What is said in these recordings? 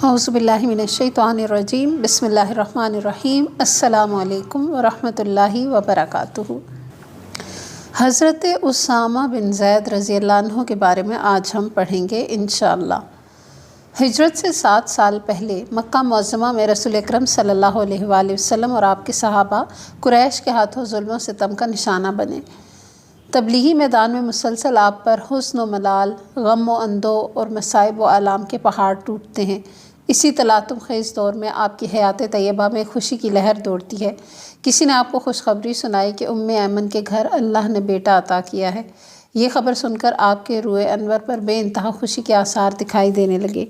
اعوذ باللہ من الشیطان الرجیم بسم اللہ الرحمن الرحیم السلام علیکم ورحمۃ اللہ وبرکاتہ۔ حضرت اسامہ بن زید رضی اللہ عنہ کے بارے میں آج ہم پڑھیں گے انشاءاللہ۔ ہجرت سے 7 سال پہلے مکہ معظمہ میں رسول اکرم صلی اللہ علیہ وآلہ وسلم اور آپ کے صحابہ قریش کے ہاتھوں ظلم و ستم کا نشانہ بنے۔ تبلیغی میدان میں مسلسل آپ پر حزن و ملال، غم و اندو اور مصائب و آلام کے پہاڑ ٹوٹتے ہیں۔ اسی تلاطم خیز دور میں آپ کی حیات طیبہ میں خوشی کی لہر دوڑتی ہے۔ کسی نے آپ کو خوشخبری سنائی کہ ایمن کے گھر اللہ نے بیٹا عطا کیا ہے۔ یہ خبر سن کر آپ کے روئے انور پر بے انتہا خوشی کے آثار دکھائی دینے لگے۔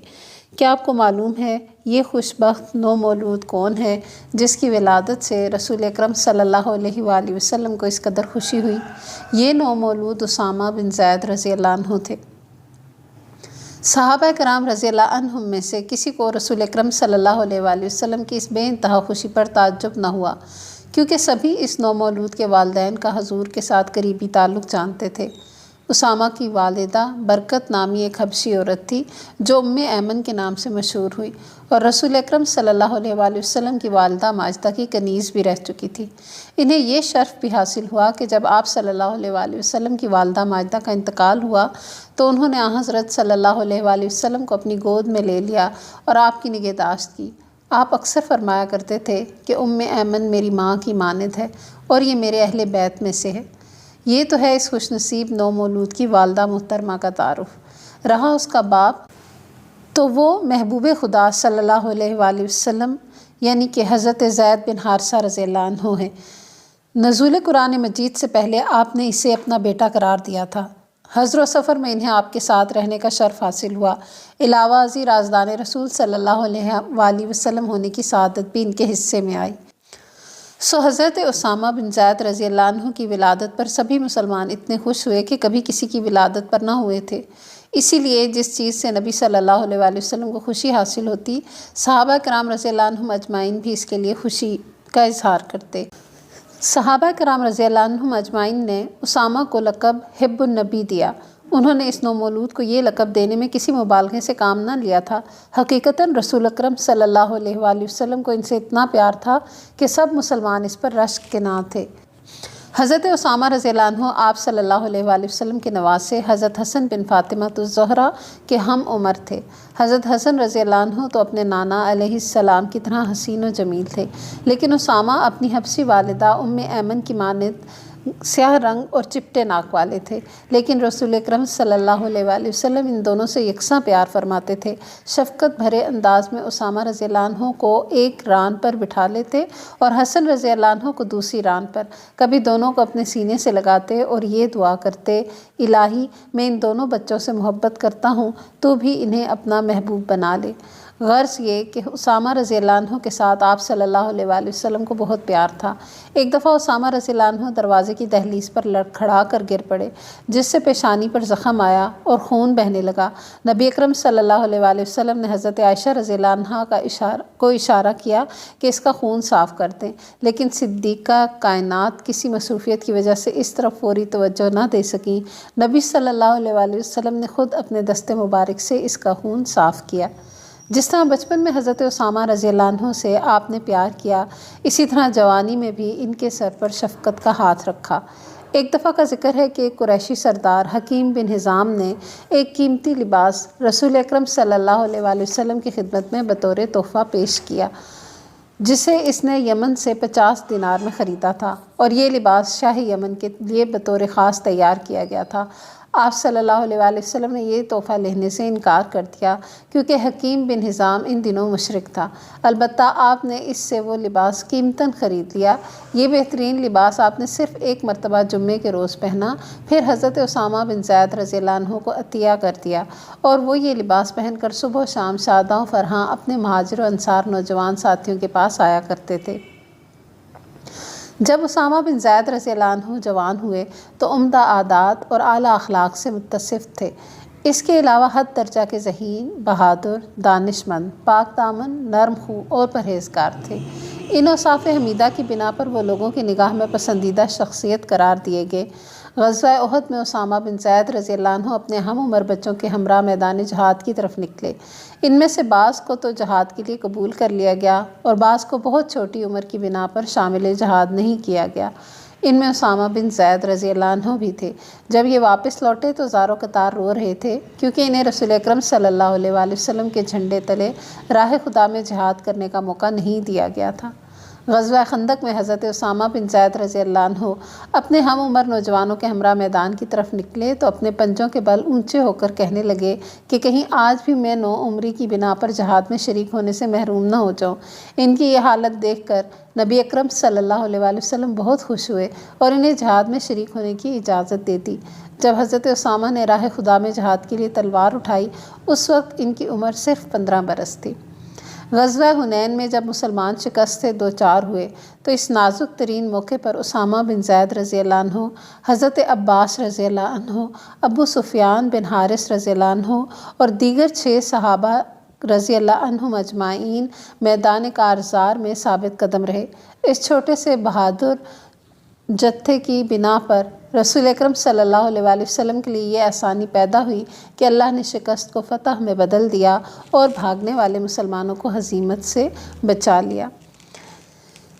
کیا آپ کو معلوم ہے یہ خوش بخت نومولود کون ہے جس کی ولادت سے رسول اکرم صلی اللہ علیہ وآلہ وسلم کو اس قدر خوشی ہوئی؟ یہ نومولود اسامہ بن زید رضی اللہ عنہ تھے۔ صحابہ کرام رضی اللہ عنہم میں سے کسی کو رسول اکرم صلی اللہ علیہ وآلہ وسلم کی اس بے انتہا خوشی پر تعجب نہ ہوا، کیونکہ سبھی اس نومولود کے والدین کا حضور کے ساتھ قریبی تعلق جانتے تھے۔ اسامہ کی والدہ برکت نامی ایک حبشی عورت تھی جو ایمن کے نام سے مشہور ہوئی، اور رسول اکرم صلی اللہ علیہ وآلہ وسلم کی والدہ ماجدہ کی کنیز بھی رہ چکی تھی۔ انہیں یہ شرف بھی حاصل ہوا کہ جب آپ صلی اللہ علیہ وآلہ وسلم کی والدہ ماجدہ کا انتقال ہوا تو انہوں نے حضرت صلی اللہ علیہ وآلہ وسلم کو اپنی گود میں لے لیا اور آپ کی نگہداشت کی۔ آپ اکثر فرمایا کرتے تھے کہ ایمن میری ماں کی مانند ہے اور یہ میرے اہل بیت میں سے ہے۔ یہ تو ہے اس خوش نصیب نومولود کی والدہ محترمہ کا تعارف۔ رہا اس کا باپ تو وہ محبوب خدا صلی اللہ علیہ وآلہ وسلم یعنی کہ حضرت زید بن حارثہ رضی اللہ عنہ ہے۔ نزول قرآن مجید سے پہلے آپ نے اسے اپنا بیٹا قرار دیا تھا۔ حضر و سفر میں انہیں آپ کے ساتھ رہنے کا شرف حاصل ہوا۔ علاوہ ازیں رازدان رسول صلی اللہ علیہ وآلہ وسلم ہونے کی سعادت بھی ان کے حصے میں آئی۔ حضرت اسامہ بن زید رضی اللہ عنہ کی ولادت پر سبھی مسلمان اتنے خوش ہوئے کہ کبھی کسی کی ولادت پر نہ ہوئے تھے۔ اسی لیے جس چیز سے نبی صلی اللہ علیہ وآلہ وسلم کو خوشی حاصل ہوتی، صحابہ کرام رضی اللہ عنہم اجمعین بھی اس کے لیے خوشی کا اظہار کرتے۔ صحابہ کرام رضی اللہ عنہم اجمعین نے اسامہ کو لقب حب النبی دیا۔ انہوں نے اس نومولود کو یہ لقب دینے میں کسی مبالغے سے کام نہ لیا تھا۔ حقیقتاً رسول اکرم صلی اللہ علیہ وآلہ وسلم کو ان سے اتنا پیار تھا کہ سب مسلمان اس پر رشک کے نہ تھے۔ حضرت اسامہ رضی اللہ عنہ آپ صلی اللہ علیہ وآلہ وسلم کے نواسے حضرت حسن بن فاطمہ الزہرا کے ہم عمر تھے۔ حضرت حسن رضی اللہ عنہ تو اپنے نانا علیہ السلام کی طرح حسین و جمیل تھے، لیکن اسامہ اپنی حبشی والدہ ایمن کی مانند سیاہ رنگ اور چپٹے ناک والے تھے، لیکن رسول اکرم صلی اللہ علیہ وآلہ وسلم ان دونوں سے یکساں پیار فرماتے تھے۔ شفقت بھرے انداز میں اسامہ رضی اللہ عنہ کو ایک ران پر بٹھا لیتے اور حسن رضی اللہ عنہ کو دوسری ران پر، کبھی دونوں کو اپنے سینے سے لگاتے اور یہ دعا کرتے، الہی میں ان دونوں بچوں سے محبت کرتا ہوں، تو بھی انہیں اپنا محبوب بنا لے۔ غرض یہ کہ اسامہ رضی اللہ عنہ کے ساتھ آپ صلی اللہ علیہ وآلہ وسلم کو بہت پیار تھا۔ ایک دفعہ اسامہ رضی اللہ عنہ دروازے کی دہلیز پر لڑکھڑا کر گر پڑے، جس سے پیشانی پر زخم آیا اور خون بہنے لگا۔ نبی اکرم صلی اللہ علیہ وآلہ وسلم نے حضرت عائشہ رضی اللہ عنہ کو اشارہ کیا کہ اس کا خون صاف کر دیں، لیکن صدیقہ کائنات کسی مصروفیت کی وجہ سے اس طرف فوری توجہ نہ دے سکیں۔ نبی صلی اللہ علیہ وآلہ وسلم نے خود اپنے دست مبارک سے اس کا خون صاف کیا۔ جس طرح بچپن میں حضرت اسامہ رضی اللہ عنہ سے آپ نے پیار کیا، اسی طرح جوانی میں بھی ان کے سر پر شفقت کا ہاتھ رکھا۔ ایک دفعہ کا ذکر ہے کہ ایک قریشی سردار حکیم بن حزام نے ایک قیمتی لباس رسول اکرم صلی اللہ علیہ وآلہ وسلم کی خدمت میں بطور تحفہ پیش کیا، جسے اس نے یمن سے 50 دینار میں خریدا تھا، اور یہ لباس شاہ یمن کے لیے بطور خاص تیار کیا گیا تھا۔ آپ صلی اللہ علیہ وآلہ وسلم نے یہ تحفہ لینے سے انکار کر دیا، کیونکہ حکیم بن حزام ان دنوں مشرک تھا۔ البتہ آپ نے اس سے وہ لباس قیمتاً خرید لیا۔ یہ بہترین لباس آپ نے صرف ایک مرتبہ جمعے کے روز پہنا، پھر حضرت اسامہ بن زید رضی اللہ عنہ کو عطیہ کر دیا، اور وہ یہ لباس پہن کر صبح و شام شاداں و فرحاں اپنے مہاجر و انصار نوجوان ساتھیوں کے پاس آیا کرتے تھے۔ جب اسامہ بن زید رضی اللہ عنہ جوان ہوئے تو عمدہ عادات اور اعلیٰ اخلاق سے متصف تھے۔ اس کے علاوہ حد درجہ کے ذہین، بہادر، دانش مند، پاک دامن، نرم خو اور پرہیزگار تھے۔ ان اوصاف حمیدہ کی بنا پر وہ لوگوں کی نگاہ میں پسندیدہ شخصیت قرار دیے گئے۔ غزوہ احد میں اسامہ بن زید رضی اللہ عنہ اپنے ہم عمر بچوں کے ہمراہ میدان جہاد کی طرف نکلے۔ ان میں سے بعض کو تو جہاد کے لیے قبول کر لیا گیا اور بعض کو بہت چھوٹی عمر کی بنا پر شامل جہاد نہیں کیا گیا۔ ان میں اسامہ بن زید رضی اللہ عنہ بھی تھے۔ جب یہ واپس لوٹے تو زارو قطار رو رہے تھے، کیونکہ انہیں رسول اکرم صلی اللہ علیہ وآلہ وسلم کے جھنڈے تلے راہ خدا میں جہاد کرنے کا موقع نہیں دیا گیا تھا۔ غزوہ خندق میں حضرت اسامہ بن زید رضی اللہ عنہ اپنے ہم عمر نوجوانوں کے ہمراہ میدان کی طرف نکلے تو اپنے پنجوں کے بل اونچے ہو کر کہنے لگے کہ کہیں آج بھی میں نو عمری کی بنا پر جہاد میں شریک ہونے سے محروم نہ ہو جاؤں۔ ان کی یہ حالت دیکھ کر نبی اکرم صلی اللہ علیہ وآلہ وسلم بہت خوش ہوئے اور انہیں جہاد میں شریک ہونے کی اجازت دے دی۔ جب حضرت اسامہ نے راہ خدا میں جہاد کے لیے تلوار اٹھائی، اس وقت ان کی عمر صرف 15 برس تھی۔ غزوہ حنین میں جب مسلمان شکست سے دوچار ہوئے تو اس نازک ترین موقع پر اسامہ بن زید رضی اللہ عنہ، حضرت عباس رضی اللہ عنہ، ابو سفیان بن حارث رضی اللہ عنہ اور دیگر 6 صحابہ رضی اللہ عنہم اجمعین میدان کارزار میں ثابت قدم رہے۔ اس چھوٹے سے بہادر جتھے کی بنا پر رسول اکرم صلی اللہ علیہ وآلہ وسلم کے لیے یہ آسانی پیدا ہوئی کہ اللہ نے شکست کو فتح میں بدل دیا اور بھاگنے والے مسلمانوں کو ہزیمت سے بچا لیا۔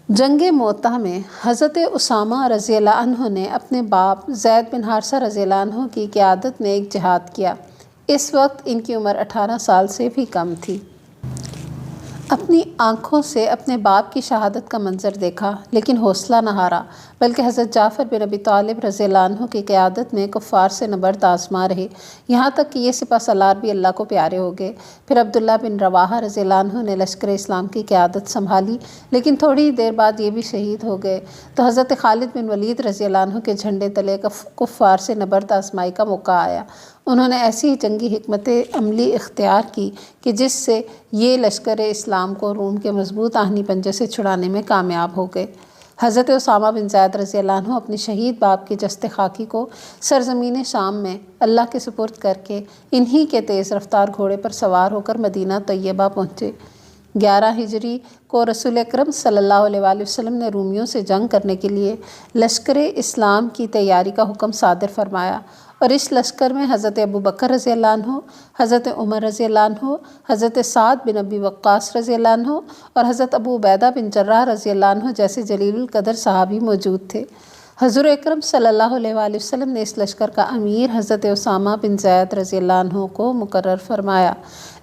جنگ موطا میں حضرت اسامہ رضی اللہ عنہ نے اپنے باپ زید بن حارثہ رضی اللہ عنہ کی قیادت میں ایک جہاد کیا۔ اس وقت ان کی عمر 18 سال سے بھی کم تھی۔ اپنی آنکھوں سے اپنے باپ کی شہادت کا منظر دیکھا، لیکن حوصلہ نہ ہارا، بلکہ حضرت جعفر بن ابی طالب رضی اللہ عنہ کی قیادت میں کفار سے نبرد آزما رہے، یہاں تک کہ یہ سپہ سالار بھی اللہ کو پیارے ہو گئے۔ پھر عبداللہ بن رواحہ رضی اللہ عنہ نے لشکر اسلام کی قیادت سنبھالی، لیکن تھوڑی ہی دیر بعد یہ بھی شہید ہو گئے۔ تو حضرت خالد بن ولید رضی اللہ عنہ کے جھنڈے تلے کفار سے نبرد آزمائی کا موقع آیا۔ انہوں نے ایسی ہی جنگی حکمت عملی اختیار کی کہ جس سے یہ لشکر اسلام کو روم کے مضبوط آہنی پنجے سے چھڑانے میں کامیاب ہو گئے۔ حضرت اسامہ بن زید رضی اللہ عنہ اپنے شہید باپ کے جسد خاکی کو سرزمین شام میں اللہ کے سپرد کر کے انہی کے تیز رفتار گھوڑے پر سوار ہو کر مدینہ طیبہ پہنچے۔ 11 ہجری کو رسول اکرم صلی اللہ علیہ وآلہ وسلم نے رومیوں سے جنگ کرنے کے لیے لشکر اسلام کی تیاری کا حکم صادر فرمایا، اور اس لشکر میں حضرت ابو بکر رضی اللہ عنہ، حضرت عمر رضی اللہ عنہ، حضرت سعد بن ابی وقاص رضی اللہ عنہ اور حضرت ابو عبیدہ بن جراح رضی اللہ عنہ جیسے جلیل القدر صحابی موجود تھے۔ حضور اکرم صلی اللہ علیہ وآلہ وسلم نے اس لشکر کا امیر حضرت اسامہ بن زید رضی اللہ عنہ کو مقرر فرمایا،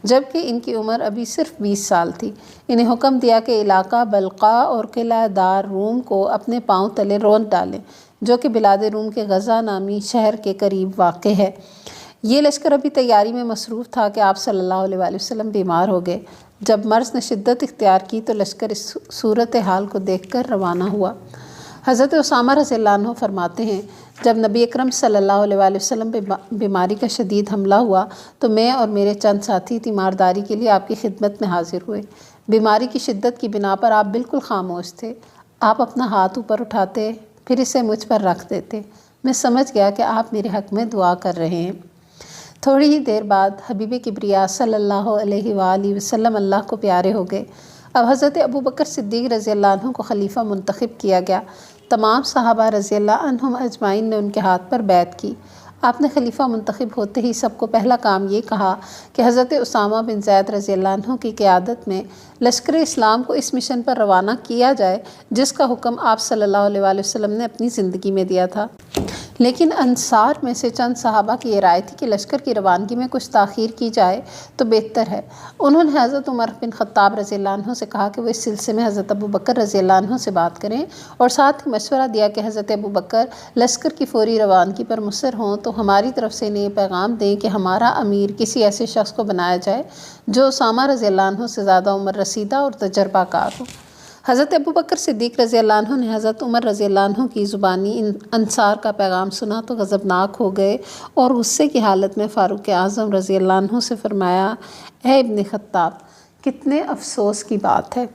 جبکہ ان کی عمر ابھی صرف 20 سال تھی۔ انہیں حکم دیا کہ علاقہ بلقاء اور قلعہ دار روم کو اپنے پاؤں تلے روند ڈالیں، جو کہ بلاد روم کے غزہ نامی شہر کے قریب واقع ہے۔ یہ لشکر ابھی تیاری میں مصروف تھا کہ آپ صلی اللہ علیہ وآلہ وسلم بیمار ہو گئے۔ جب مرض نے شدت اختیار کی تو لشکر اس صورتحال کو دیکھ کر روانہ ہوا۔ حضرت اسامہ رضی اللہ عنہ فرماتے ہیں، جب نبی اکرم صلی اللہ علیہ وآلہ وسلم بیماری کا شدید حملہ ہوا تو میں اور میرے چند ساتھی تیمارداری کے لیے آپ کی خدمت میں حاضر ہوئے۔ بیماری کی شدت کی بنا پر آپ بالکل خاموش تھے۔ آپ اپنا ہاتھ اوپر اٹھاتے، پھر اسے مجھ پر رکھ دیتے۔ میں سمجھ گیا کہ آپ میرے حق میں دعا کر رہے ہیں۔ تھوڑی ہی دیر بعد حبیب کبریا صلی اللہ علیہ وآلہ وسلم اللہ کو پیارے ہو گئے۔ اب حضرت ابو بکر صدیق رضی اللہ عنہ کو خلیفہ منتخب کیا گیا۔ تمام صحابہ رضی اللہ عنہم اجمعین نے ان کے ہاتھ پر بیعت کی۔ آپ نے خلیفہ منتخب ہوتے ہی سب کو پہلا کام یہ کہا کہ حضرت اسامہ بن زید رضی اللہ عنہ کی قیادت میں لشکر اسلام کو اس مشن پر روانہ کیا جائے جس کا حکم آپ صلی اللہ علیہ وآلہ وسلم نے اپنی زندگی میں دیا تھا۔ لیکن انصار میں سے چند صحابہ کی یہ رائے تھی کہ لشکر کی روانگی میں کچھ تاخیر کی جائے تو بہتر ہے۔ انہوں نے حضرت عمر بن خطاب رضی اللہ عنہ سے کہا کہ وہ اس سلسلے میں حضرت ابو بکر رضی اللہ عنہ سے بات کریں، اور ساتھ ہی مشورہ دیا کہ حضرت ابو بکر لشکر کی فوری روانگی پر مصر ہوں تو ہماری طرف سے انہیں یہ پیغام دیں کہ ہمارا امیر کسی ایسے شخص کو بنایا جائے جو اسامہ رضی اللہ عنہ سے زیادہ عمر رسیدہ اور تجربہ کار ہو۔ حضرت ابو بکر صدیق رضی اللہ عنہ نے حضرت عمر رضی اللہ عنہ کی زبانی انصار کا پیغام سنا تو غضبناک ہو گئے اور غصے کی حالت میں فاروق اعظم رضی اللہ عنہ سے فرمایا، اے ابن خطاب، کتنے افسوس کی بات ہے،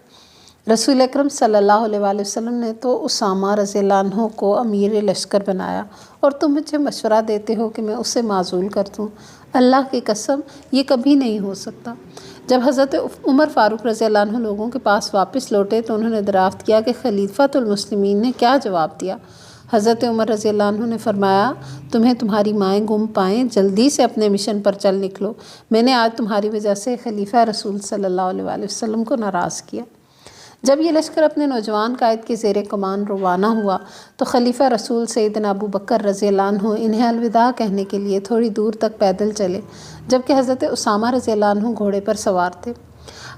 رسول اکرم صلی اللہ علیہ وآلہ وسلم نے تو اسامہ رضی اللہ عنہ کو امیر لشکر بنایا اور تم مجھے مشورہ دیتے ہو کہ میں اسے معزول کر دوں۔ اللہ کی قسم یہ کبھی نہیں ہو سکتا۔ جب حضرت عمر فاروق رضی اللہ عنہ لوگوں کے پاس واپس لوٹے تو انہوں نے دریافت کیا کہ خلیفۃ المسلمین نے کیا جواب دیا۔ حضرت عمر رضی اللہ عنہ نے فرمایا تمہیں تمہاری مائیں گم پائیں، جلدی سے اپنے مشن پر چل نکلو، میں نے آج تمہاری وجہ سے خلیفہ رسول صلی اللہ علیہ وآلہ وسلم کو ناراض کیا۔ جب یہ لشکر اپنے نوجوان قائد کے زیر کمان روانہ ہوا تو خلیفہ رسول سیدنا ابو بکر رضی اللہ عنہ انہیں الوداع کہنے کے لیے تھوڑی دور تک پیدل چلے، جبکہ حضرت اسامہ رضی اللہ عنہ گھوڑے پر سوار تھے۔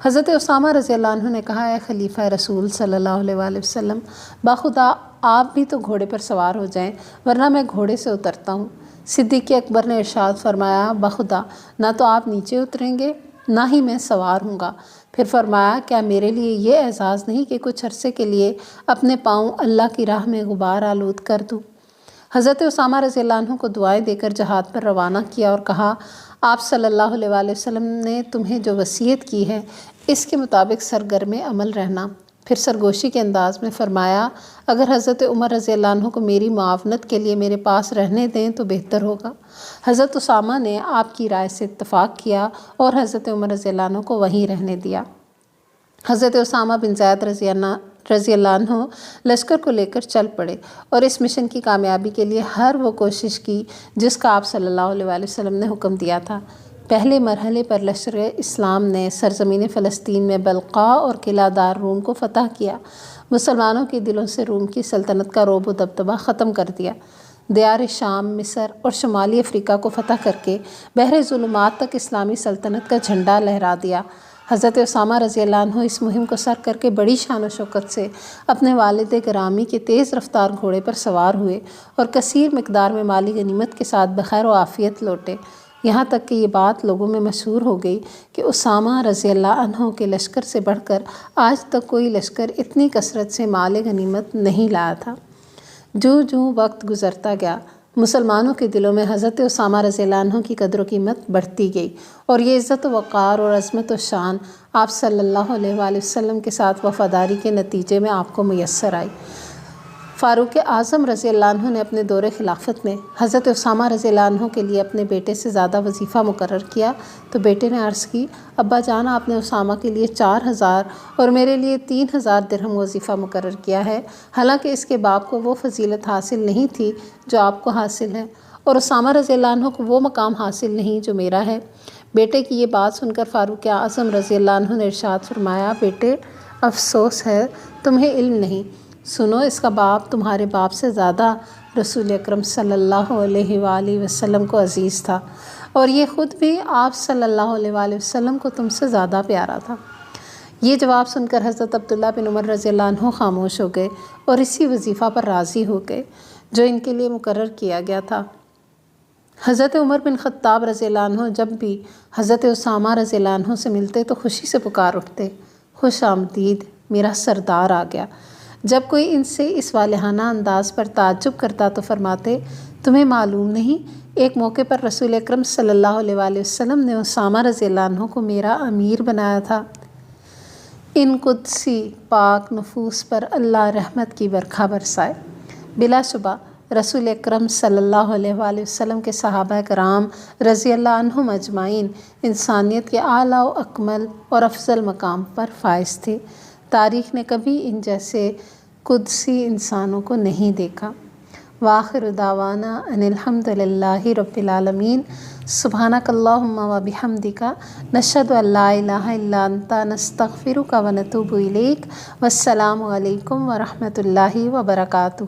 حضرت اسامہ رضی اللہ عنہ نے کہا، اے خلیفہ رسول صلی اللہ علیہ وآلہ وسلم، باخدا آپ بھی تو گھوڑے پر سوار ہو جائیں ورنہ میں گھوڑے سے اترتا ہوں۔ صدیق اکبر نے ارشاد فرمایا، باخدا نہ تو آپ نیچے اتریں گے نہ ہی میں سوار ہوں گا۔ پھر فرمایا، کیا میرے لیے یہ اعزاز نہیں کہ کچھ عرصے کے لیے اپنے پاؤں اللہ کی راہ میں غبار آلود کر دوں؟ حضرت اسامہ رضی اللہ عنہ کو دعائیں دے کر جہاد پر روانہ کیا اور کہا، آپ صلی اللہ علیہ وآلہ وسلم نے تمہیں جو وصیت کی ہے اس کے مطابق سرگرم عمل رہنا۔ پھر سرگوشی کے انداز میں فرمایا، اگر حضرت عمر رضی اللہ عنہ کو میری معاونت کے لیے میرے پاس رہنے دیں تو بہتر ہوگا۔ حضرت اسامہ نے آپ کی رائے سے اتفاق کیا اور حضرت عمر رضی اللہ عنہ کو وہیں رہنے دیا۔ حضرت اسامہ بن زید رضی اللہ عنہ لشکر کو لے کر چل پڑے اور اس مشن کی کامیابی کے لیے ہر وہ کوشش کی جس کا آپ صلی اللہ علیہ وآلہ وسلم نے حکم دیا تھا۔ پہلے مرحلے پر لشکر اسلام نے سرزمین فلسطین میں بلقاء اور قلعہ دار روم کو فتح کیا، مسلمانوں کے دلوں سے روم کی سلطنت کا رعب و دبدبہ ختم کر دیا، دیار شام، مصر اور شمالی افریقہ کو فتح کر کے بحر ظلمات تک اسلامی سلطنت کا جھنڈا لہرا دیا۔ حضرت اسامہ رضی اللہ عنہ اس مہم کو سر کر کے بڑی شان و شوکت سے اپنے والد گرامی کے تیز رفتار گھوڑے پر سوار ہوئے اور کثیر مقدار میں مالی غنیمت کے ساتھ بخیر و عافیت لوٹے، یہاں تک کہ یہ بات لوگوں میں مشہور ہو گئی کہ اسامہ رضی اللہ عنہ کے لشکر سے بڑھ کر آج تک کوئی لشکر اتنی کثرت سے مال غنیمت نہیں لایا تھا۔ جو وقت گزرتا گیا، مسلمانوں کے دلوں میں حضرت اسامہ رضی اللہ عنہ کی قدر و قیمت بڑھتی گئی اور یہ عزت و وقار اور عظمت و شان آپ صلی اللہ علیہ وآلہ وسلم کے ساتھ وفاداری کے نتیجے میں آپ کو میسر آئی۔ فاروق اعظم رضی اللہ عنہ نے اپنے دور خلافت میں حضرت اسامہ رضی اللہ عنہ کے لیے اپنے بیٹے سے زیادہ وظیفہ مقرر کیا تو بیٹے نے عرض کی، ابا جان آپ نے اسامہ کے لیے 4000 اور میرے لیے 3000 درہم وظیفہ مقرر کیا ہے، حالانکہ اس کے باپ کو وہ فضیلت حاصل نہیں تھی جو آپ کو حاصل ہے اور اسامہ رضی اللہ عنہ کو وہ مقام حاصل نہیں جو میرا ہے۔ بیٹے کی یہ بات سن کر فاروق اعظم رضی اللہ عنہ نے ارشاد فرمایا، بیٹے افسوس ہے تمہیں علم نہیں، سنو اس کا باپ تمہارے باپ سے زیادہ رسول اکرم صلی اللہ علیہ وآلہ وسلم کو عزیز تھا اور یہ خود بھی آپ صلی اللہ علیہ وآلہ وسلم کو تم سے زیادہ پیارا تھا۔ یہ جواب سن کر حضرت عبداللہ بن عمر رضی اللہ عنہ خاموش ہو گئے اور اسی وظیفہ پر راضی ہو گئے جو ان کے لیے مقرر کیا گیا تھا۔ حضرت عمر بن خطاب رضی اللہ عنہ جب بھی حضرت اسامہ رضی اللہ عنہ سے ملتے تو خوشی سے پکار اٹھتے، خوش آمدید میرا سردار آ گیا۔ جب کوئی ان سے اس والہانہ انداز پر تعجب کرتا تو فرماتے، تمہیں معلوم نہیں ایک موقع پر رسول اکرم صلی اللہ علیہ وآلہ وسلم نے اسامہ رضی اللہ عنہ کو میرا امیر بنایا تھا۔ ان قدسی پاک نفوس پر اللہ رحمت کی برکھا برسائے۔ بلا شبہ رسول اکرم صلی اللہ علیہ وآلہ وسلم کے صحابہ کرام رضی اللہ عنہم اجمعین انسانیت کے اعلیٰ و اکمل اور افضل مقام پر فائز تھے۔ تاریخ نے کبھی ان جیسے قدسی انسانوں کو نہیں دیکھا۔ وآخر دعوانا ان الحمد للہ رب العالمین۔ سبحانک اللہم و بحمدک، نشہد ان لا الہ الا انت، نستغفرک و نتوب الیک۔ والسلام علیکم ورحمۃ اللہ وبرکاتہ۔